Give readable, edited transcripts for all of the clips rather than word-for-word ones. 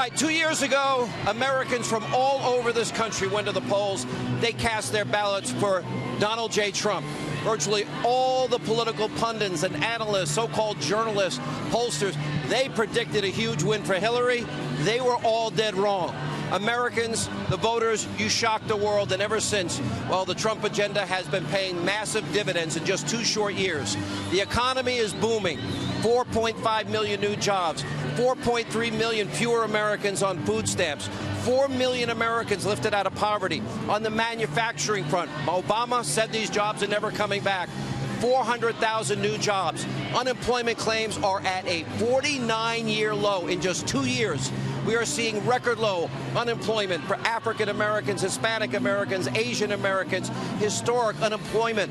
right, 2 years ago, Americans from all over this country went to the polls. They cast their ballots for Donald J. Trump. Virtually all the political pundits and analysts, so-called journalists, pollsters, they predicted a huge win for Hillary. They were all dead wrong. Americans, the voters, you shocked the world, and ever since, well, the Trump agenda has been paying massive dividends in just 2 short years. The economy is booming. 4.5 million new jobs, 4.3 million fewer Americans on food stamps, 4 million Americans lifted out of poverty. On the manufacturing front, Obama said these jobs are never coming back. 400,000 new jobs. Unemployment claims are at a 49-year low in just 2 years. We are seeing record low unemployment for African Americans, Hispanic Americans, Asian Americans, historic unemployment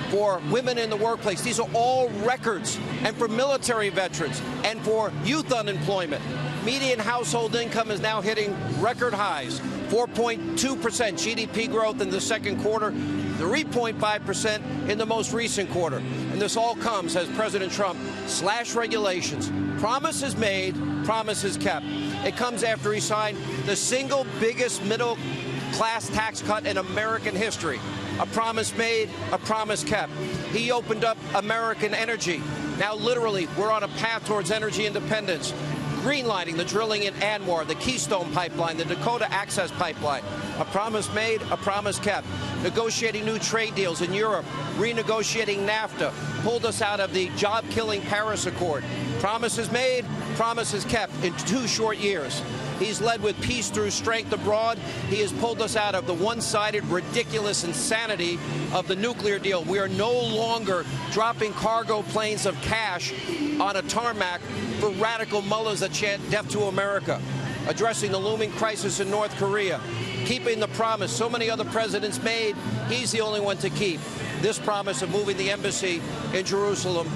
for women in the workplace. These are all records. And for military veterans and for youth unemployment. Median household income is now hitting record highs. 4.2% GDP growth in the second quarter, 3.5% in the most recent quarter. And this all comes as President Trump slashed regulations. Promises made, promises kept. It comes after he signed the single biggest middle-class tax cut in American history. A promise made, a promise kept. He opened up American energy. Now, literally, we're on a path towards energy independence. Greenlighting the drilling in Anwar, the Keystone Pipeline, the Dakota Access Pipeline. A promise made, a promise kept. Negotiating new trade deals in Europe, renegotiating NAFTA, pulled us out of the job-killing Paris Accord. Promises made, promises kept in 2 short years. He's led with peace through strength abroad. He has pulled us out of the one-sided, ridiculous insanity of the nuclear deal. We are no longer dropping cargo planes of cash on a tarmac for radical mullahs that chant death to America. Addressing the looming crisis in North Korea. Keeping the promise so many other presidents made, he's the only one to keep. This promise of moving the embassy in Jerusalem,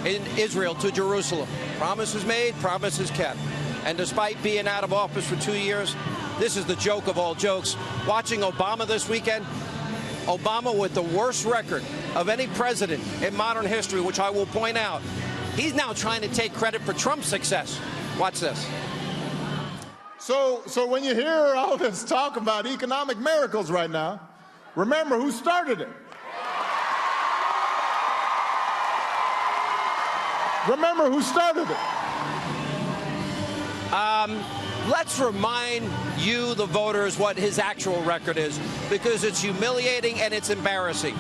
in Israel, to Jerusalem. Promises made, promises kept. And despite being out of office for 2 years, this is the joke of all jokes. Watching Obama this weekend, Obama with the worst record of any president in modern history, which I will point out, he's now trying to take credit for Trump's success. Watch this. So when you hear all this talk about economic miracles right now, remember who started it. Remember who started it. Let's remind you, the voters, what his actual record is, because it's humiliating and it's embarrassing.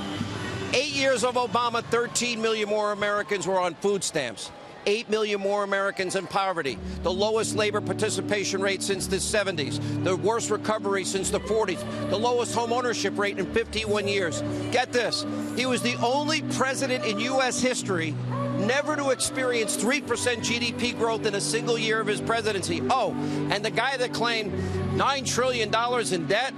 8 years of Obama, 13 million more Americans were on food stamps. 8 million more Americans in poverty. The lowest labor participation rate since the 70s. The worst recovery since the 40s. The lowest home ownership rate in 51 years. Get this. He was the only president in U.S. history never to experience 3% GDP growth in a single year of his presidency. Oh, and the guy that claimed $9 trillion in debt,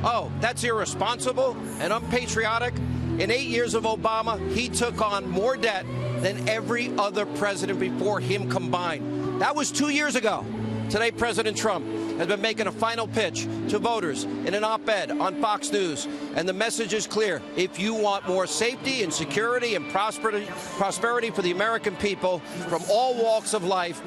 oh, that's irresponsible and unpatriotic. In 8 years of Obama, he took on more debt than every other president before him combined. That was 2 years ago. Today, President Trump has been making a final pitch to voters in an op-ed on Fox News. And the message is clear. If you want more safety and security and prosperity for the American people from all walks of life,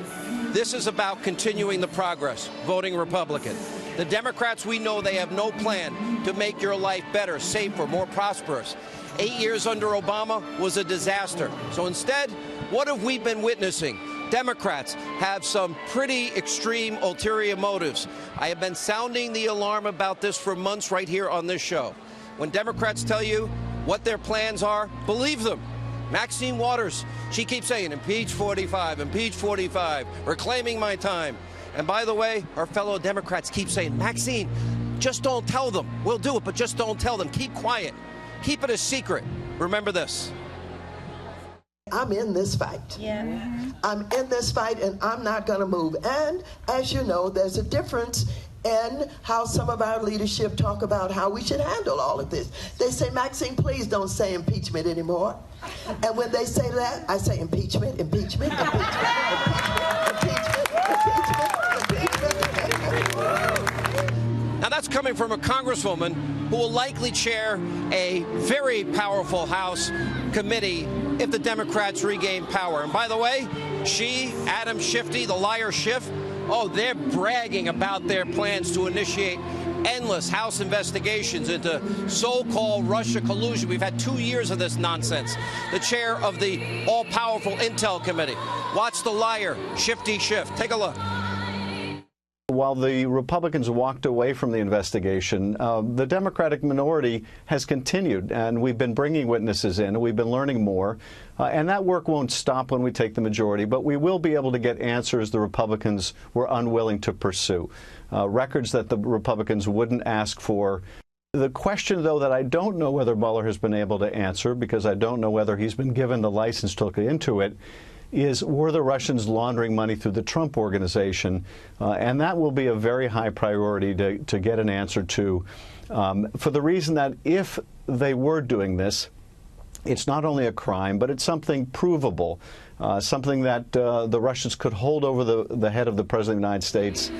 this is about continuing the progress, voting Republican. The Democrats, we know they have no plan to make your life better, safer, more prosperous. 8 years under Obama was a disaster. So instead, what have we been witnessing? Democrats have some pretty extreme ulterior motives. I have been sounding the alarm about this for months right here on this show. When Democrats tell you what their plans are, believe them. Maxine Waters, she keeps saying, impeach 45, impeach 45, reclaiming my time. And by the way, our fellow Democrats keep saying, Maxine, just don't tell them. We'll do it, but just don't tell them. Keep quiet. Keep it a secret. Remember this. I'm in this fight. Yeah. I'm in this fight, and I'm not going to move. And as you know, there's a difference in how some of our leadership talk about how we should handle all of this. They say, Maxine, please don't say impeachment anymore. And when they say that, I say impeachment, impeachment, impeachment, impeachment, impeachment, impeachment. Now that's coming from a congresswoman who will likely chair a very powerful House committee if the Democrats regain power. And by the way, she, Adam Schiff, the liar Schiff, Oh, they're bragging about their plans to initiate endless House investigations into so-called Russia collusion. We've had 2 years of this nonsense. The chair of the all-powerful Intel Committee. Watch the liar, shifty shift. Take a look. While the Republicans walked away from the investigation, the Democratic minority has continued, and we've been bringing witnesses in, and we've been learning more, and that work won't stop when we take the majority, but we will be able to get answers the Republicans were unwilling to pursue, records that the Republicans wouldn't ask for. The question, though, that I don't know whether Mueller has been able to answer, because I don't know whether he's been given the license to look into it, is were the Russians laundering money through the Trump Organization? And that will be a very high priority to get an answer to, for the reason that if they were doing this, it's not only a crime, but it's something provable, something that the Russians could hold over the head of the President of the United States.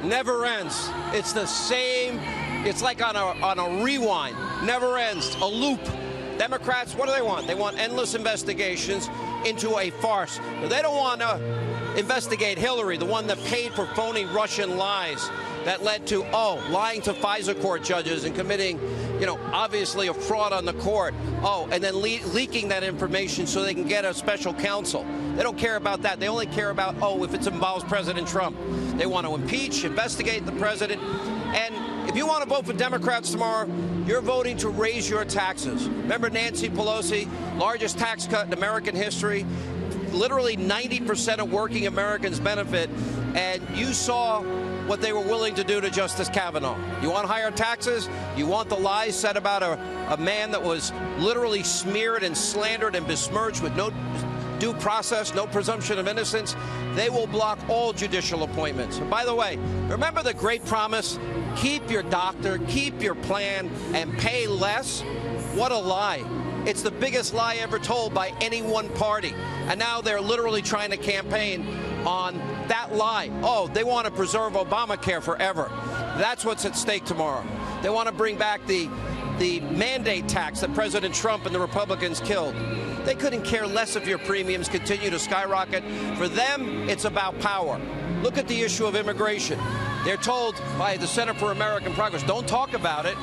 Never ends. It's the same. It's like on a rewind. Never ends. A loop. Democrats, what do they want? They want endless investigations into a farce. They don't want to investigate Hillary, the one that paid for phony Russian lies that led to, lying to FISA court judges and committing, obviously a fraud on the court. And then leaking that information so they can get a special counsel. They don't care about that. They only care about, if it involves President Trump. They want to impeach, investigate the president. And if you want to vote for Democrats tomorrow, you're voting to raise your taxes. Remember Nancy Pelosi, largest tax cut in American history. Literally 90% of working Americans benefit. And you saw what they were willing to do to Justice Kavanaugh. You want higher taxes? You want the lies said about a man that was literally smeared and slandered and besmirched with no due process, no presumption of innocence? They will block all judicial appointments. And by the way, remember the great promise? Keep your doctor, keep your plan, and pay less? What a lie. It's the biggest lie ever told by any one party. And now they're literally trying to campaign on that lie. They want to preserve Obamacare forever. That's what's at stake tomorrow. They want to bring back the mandate tax that President Trump and the Republicans killed. They couldn't care less if your premiums continue to skyrocket. For them, it's about power. Look at the issue of immigration. They're told by the Center for American Progress, don't talk about it.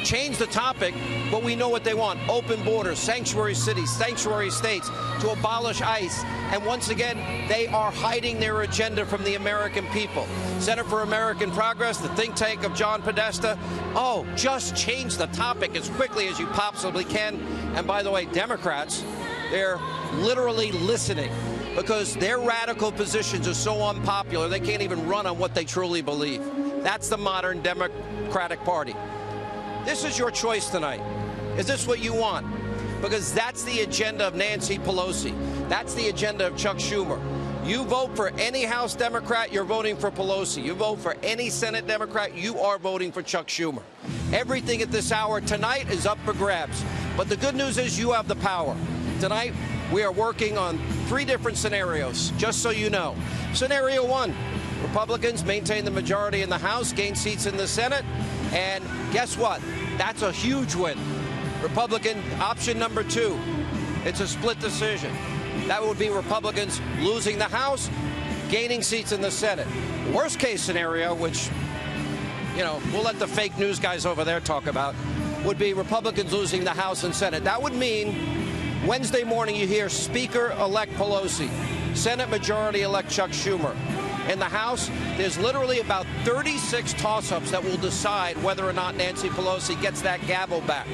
Change the topic, but we know what they want. Open borders, sanctuary cities, sanctuary states, to abolish ICE. And once again, they are hiding their agenda from the American people. Center for American Progress, the think tank of John Podesta, just change the topic as quickly as you possibly can. And by the way, Democrats, they're literally listening, because their radical positions are so unpopular, they can't even run on what they truly believe. That's the modern Democratic Party. This is your choice tonight. Is this what you want? Because that's the agenda of Nancy Pelosi. That's the agenda of Chuck Schumer. You vote for any House Democrat, you're voting for Pelosi. You vote for any Senate Democrat, you are voting for Chuck Schumer. Everything at this hour tonight is up for grabs. But the good news is you have the power. Tonight, we are working on 3 different scenarios, just so you know. Scenario 1, Republicans maintain the majority in the House, gain seats in the Senate, and guess what? That's a huge win. Republican option number 2, it's a split decision. That would be Republicans losing the House, gaining seats in the Senate. Worst case scenario, which, we'll let the fake news guys over there talk about, would be Republicans losing the House and Senate. That would mean Wednesday morning you hear Speaker-elect Pelosi, Senate Majority-elect Chuck Schumer. In the House, there's literally about 36 toss-ups that will decide whether or not Nancy Pelosi gets that gavel back.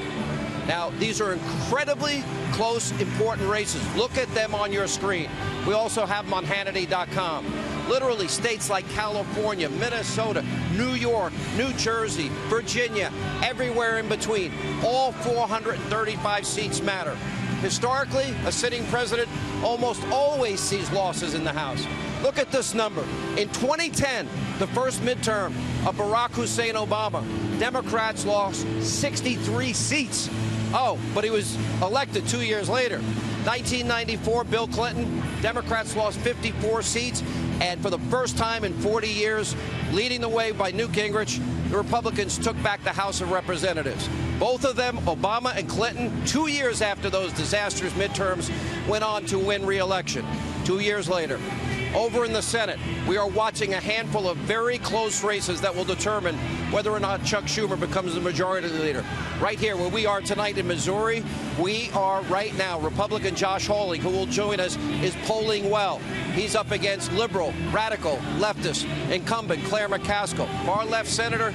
Now, these are incredibly close, important races. Look at them on your screen. We also have them on Hannity.com. Literally, states like California, Minnesota, New York, New Jersey, Virginia, everywhere in between. All 435 seats matter. Historically, a sitting president almost always sees losses in the House. Look at this number. In 2010, the first midterm of Barack Hussein Obama, Democrats lost 63 seats. But he was elected 2 years later. 1994, Bill Clinton, Democrats lost 54 seats. And for the first time in 40 years, leading the way by Newt Gingrich, the Republicans took back the House of Representatives. Both of them, Obama and Clinton, 2 years after those disastrous midterms, went on to win re-election. 2 years later. Over in the Senate, we are watching a handful of very close races that will determine whether or not Chuck Schumer becomes the majority leader. Right here, where we are tonight in Missouri, we are right now, Republican Josh Hawley, who will join us, is polling well. He's up against liberal, radical, leftist, incumbent Claire McCaskill, far-left senator,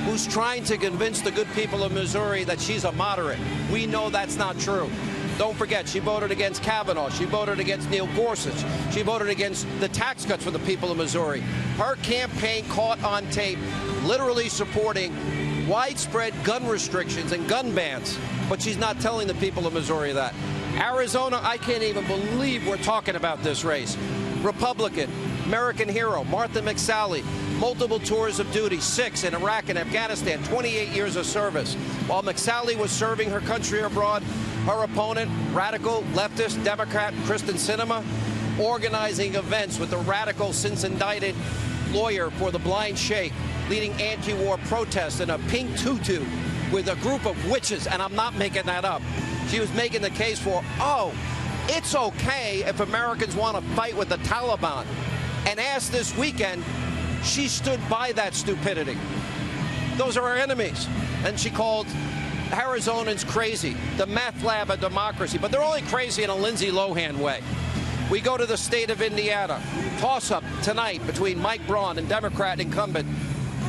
who's trying to convince the good people of Missouri that she's a moderate. We know that's not true. Don't forget, she voted against Kavanaugh. She voted against Neil Gorsuch. She voted against the tax cuts for the people of Missouri. Her campaign caught on tape literally supporting widespread gun restrictions and gun bans. But she's not telling the people of Missouri that. Arizona, I can't even believe we're talking about this race. Republican, American hero, Martha McSally, multiple tours of duty, 6 in Iraq and Afghanistan, 28 years of service. While McSally was serving her country abroad, her opponent, radical, leftist, Democrat Kristen Sinema, organizing events with the radical, since indicted lawyer for the blind sheikh, leading anti-war protests in a pink tutu with a group of witches, and I'm not making that up. She was making the case for, oh, it's okay if Americans want to fight with the Taliban. And asked this weekend, she stood by that stupidity. Those are our enemies. And she called Arizonans crazy, the meth lab of democracy. But they're only crazy in a Lindsay Lohan way. We go to the state of Indiana. Toss-up tonight between Mike Braun and Democrat incumbent,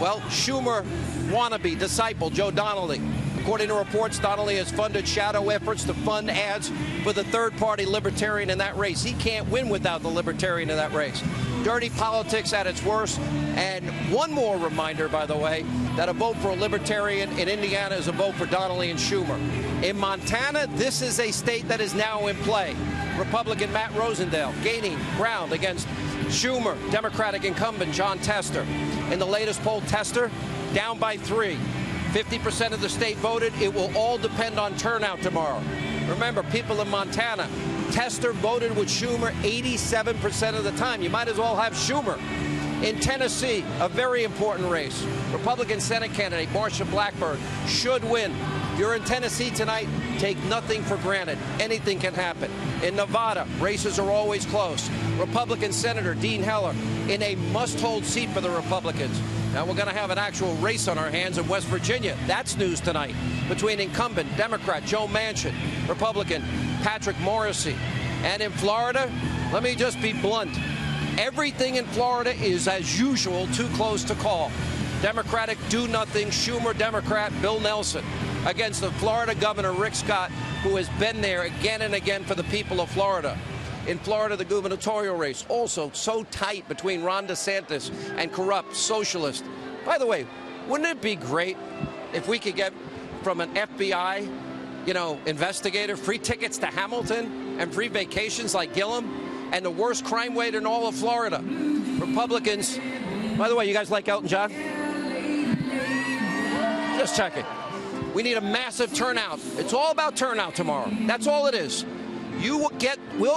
well, Schumer wannabe disciple Joe Donnelly. According to reports, Donnelly has funded shadow efforts to fund ads for the third-party Libertarian in that race. He can't win without the Libertarian in that race. Dirty politics at its worst. And one more reminder, by the way, that a vote for a Libertarian in Indiana is a vote for Donnelly and Schumer. In Montana, this is a state that is now in play. Republican Matt Rosendale gaining ground against Schumer, Democratic incumbent John Tester. In the latest poll, Tester down by 3. 50% of the state voted. It will all depend on turnout tomorrow. Remember, people in Montana, Tester voted with Schumer 87% of the time. You might as well have Schumer. In Tennessee, a very important race. Republican Senate candidate Marsha Blackburn should win. If you're in Tennessee tonight, take nothing for granted. Anything can happen. In Nevada, races are always close. Republican Senator Dean Heller in a must-hold seat for the Republicans. Now we're going to have an actual race on our hands in West Virginia. That's news tonight between incumbent Democrat Joe Manchin, Republican Patrick Morrisey. And in Florida, let me just be blunt. Everything in Florida is, as usual, too close to call. Democratic do-nothing Schumer Democrat Bill Nelson against the Florida Governor Rick Scott, who has been there again and again for the people of Florida. In Florida, the gubernatorial race also so tight between Ron DeSantis and corrupt socialist. By the way, wouldn't it be great if we could get from an FBI, investigator, free tickets to Hamilton and free vacations like Gillum and the worst crime rate in all of Florida? Republicans, by the way, you guys like Elton John? Just checking. We need a massive turnout. It's all about turnout tomorrow. That's all it is. We'll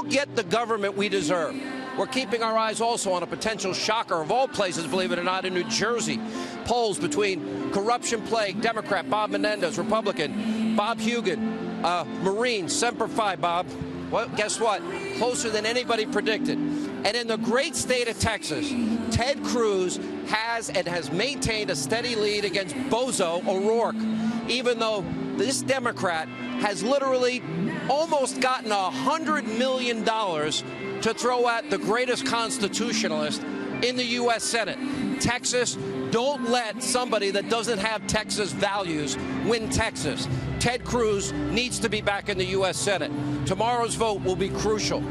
get the government we deserve. We're keeping our eyes also on a potential shocker of all places, believe it or not, in New Jersey. Polls between corruption-plagued Democrat Bob Menendez, Republican Bob Hugan, Marine, Semper Fi, Bob. Well, guess what? Closer than anybody predicted. And in the great state of Texas, Ted Cruz has maintained a steady lead against Bozo O'Rourke, even though this Democrat has literally almost gotten $100 million to throw at the greatest constitutionalist in the U.S. Senate. Texas, don't let somebody that doesn't have Texas values win Texas. Ted Cruz needs to be back in the U.S. Senate. Tomorrow's vote will be crucial.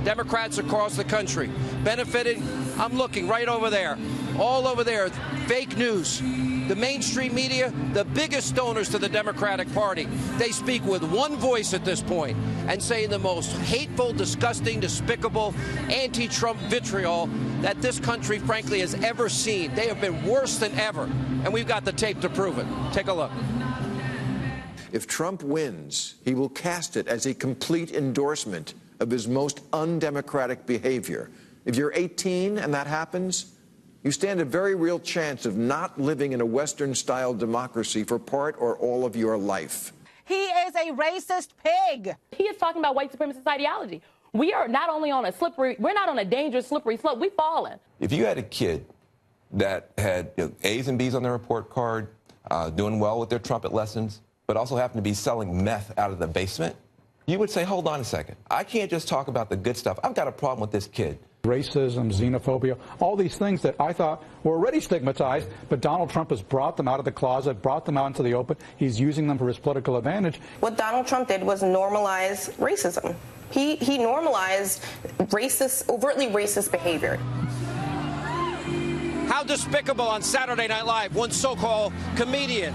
Democrats across the country benefiting. I'm looking right over there. All over there, fake news. The mainstream media, the biggest donors to the Democratic Party, they speak with one voice at this point and say the most hateful, disgusting, despicable, anti-Trump vitriol that this country, frankly, has ever seen. They have been worse than ever, and we've got the tape to prove it. Take a look. If Trump wins, he will cast it as a complete endorsement of his most undemocratic behavior. If you're 18 and that happens, you stand a very real chance of not living in a Western-style democracy for part or all of your life. He is a racist pig. He is talking about white supremacist ideology. We are not only on we're not on a dangerous, slippery slope, we've fallen. If you had a kid that had A's and B's on their report card, doing well with their trumpet lessons, but also happened to be selling meth out of the basement, you would say, hold on a second. I can't just talk about the good stuff. I've got a problem with this kid. Racism, xenophobia, all these things that I thought were already stigmatized, but Donald Trump has brought them out of the closet, brought them out into the open. He's using them for his political advantage. What Donald Trump did was normalize racism. He normalized overtly racist behavior. How despicable on Saturday Night Live, one so-called comedian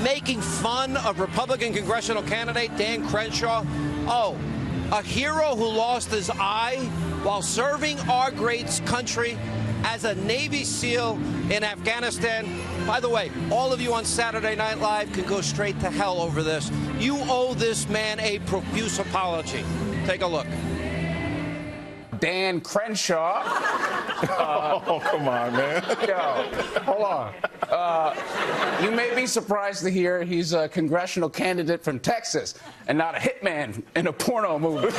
making fun of Republican congressional candidate Dan Crenshaw. Oh, a hero who lost his eye while serving our great country as a Navy SEAL in Afghanistan. By the way, all of you on Saturday Night Live can go straight to hell over this. You owe this man a profuse apology. Take a look. Dan Crenshaw. Oh, come on, man. Yo, hold on. You may be surprised to hear he's a congressional candidate from Texas and not a hitman in a porno movie.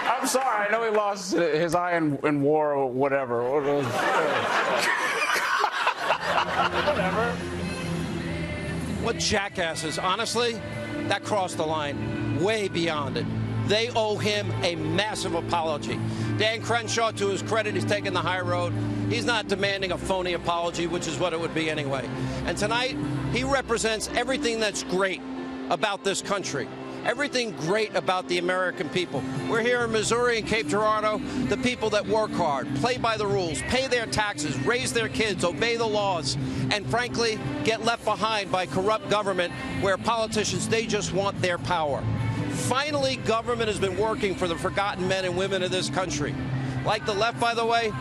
I'm sorry, I know he lost his eye in war or whatever. Whatever. What jackasses. Honestly, that crossed the line way beyond it. They owe him a massive apology. Dan Crenshaw, to his credit, he's taken the high road. He's not demanding a phony apology, which is what it would be anyway. And tonight, he represents everything that's great about this country. Everything great about the American people. We're here in Missouri and Cape Girardeau, the people that work hard, play by the rules, pay their taxes, raise their kids, obey the laws, and frankly, get left behind by corrupt government where politicians, they just want their power. Finally, government has been working for the forgotten men and women of this country. Like the left, by the way,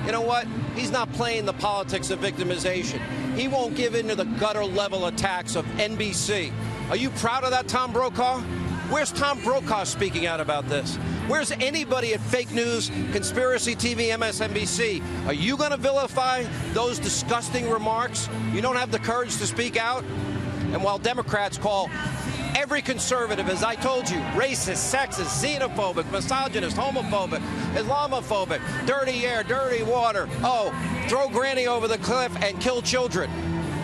you know what? He's not playing the politics of victimization. He won't give in to the gutter-level attacks of NBC. Are you proud of that, Tom Brokaw? Where's Tom Brokaw speaking out about this? Where's anybody at Fake News, Conspiracy TV, MSNBC? Are you going to vilify those disgusting remarks? You don't have the courage to speak out? And while Democrats call every conservative, as I told you, racist, sexist, xenophobic, misogynist, homophobic, Islamophobic, dirty air, dirty water, oh, throw granny over the cliff and kill children.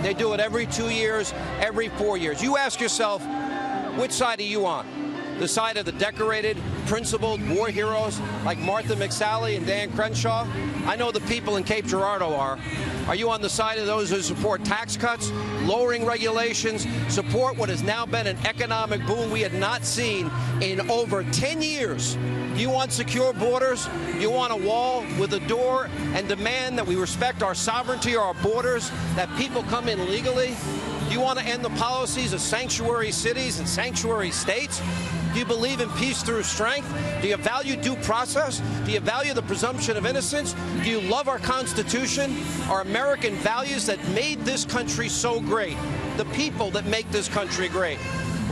They do it every 2 years, every 4 years. You ask yourself, which side are you on? The side of the decorated, principled war heroes like Martha McSally and Dan Crenshaw? I know the people in Cape Girardeau are. Are you on the side of those who support tax cuts, lowering regulations, support what has now been an economic boom we had not seen in over 10 years? Do you want secure borders? Do you want a wall with a door and demand that we respect our sovereignty or our borders, that people come in legally? Do you want to end the policies of sanctuary cities and sanctuary states? Do you believe in peace through strength? Do you value due process? Do you value the presumption of innocence? Do you love our Constitution, our American values that made this country so great, the people that make this country great?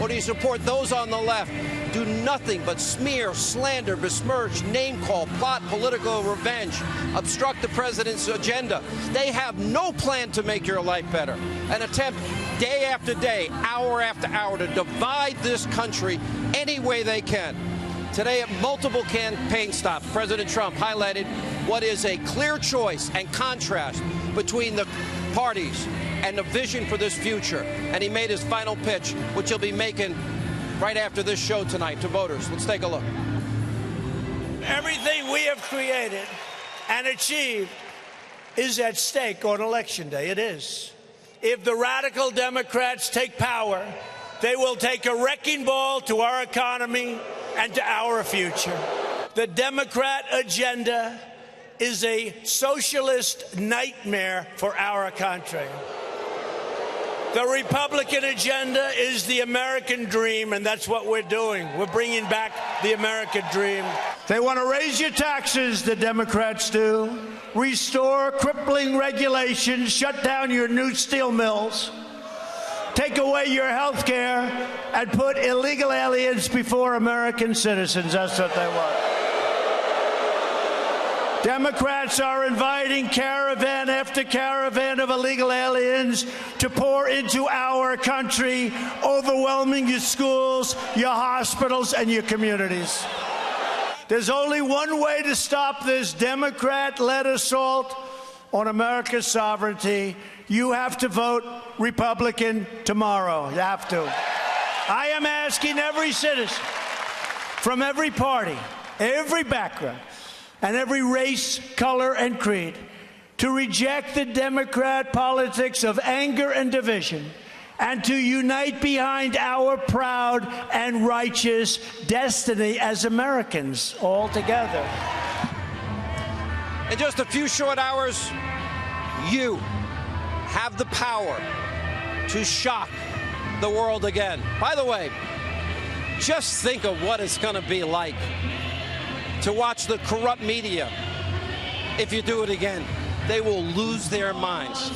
Or do you support those on the left do nothing but smear, slander, besmirch, name-call, plot political revenge, obstruct the president's agenda? They have no plan to make your life better. An attempt day after day, hour after hour, to divide this country any way they can. Today, at multiple campaign stops, President Trump highlighted what is a clear choice and contrast between the parties and the vision for this future. And he made his final pitch, which he'll be making right after this show tonight to voters. Let's take a look. Everything we have created and achieved is at stake on Election Day. It is. If the radical Democrats take power, they will take a wrecking ball to our economy and to our future. The Democrat agenda is a socialist nightmare for our country. The Republican agenda is the American dream, and that's what we're doing. We're bringing back the American dream. They want to raise your taxes, the Democrats do, restore crippling regulations, shut down your new steel mills, take away your health care, and put illegal aliens before American citizens. That's what they want. Democrats are inviting caravan after caravan of illegal aliens to pour into our country, overwhelming your schools, your hospitals, and your communities. There's only one way to stop this Democrat-led assault on America's sovereignty. You have to vote Republican tomorrow. You have to. I am asking every citizen from every party, every background, and every race, color, and creed to reject the Democrat politics of anger and division and to unite behind our proud and righteous destiny as Americans all together. In just a few short hours, you have the power to shock the world again. By the way, just think of what it's going to be like to watch the corrupt media. If you do it again, they will lose their minds.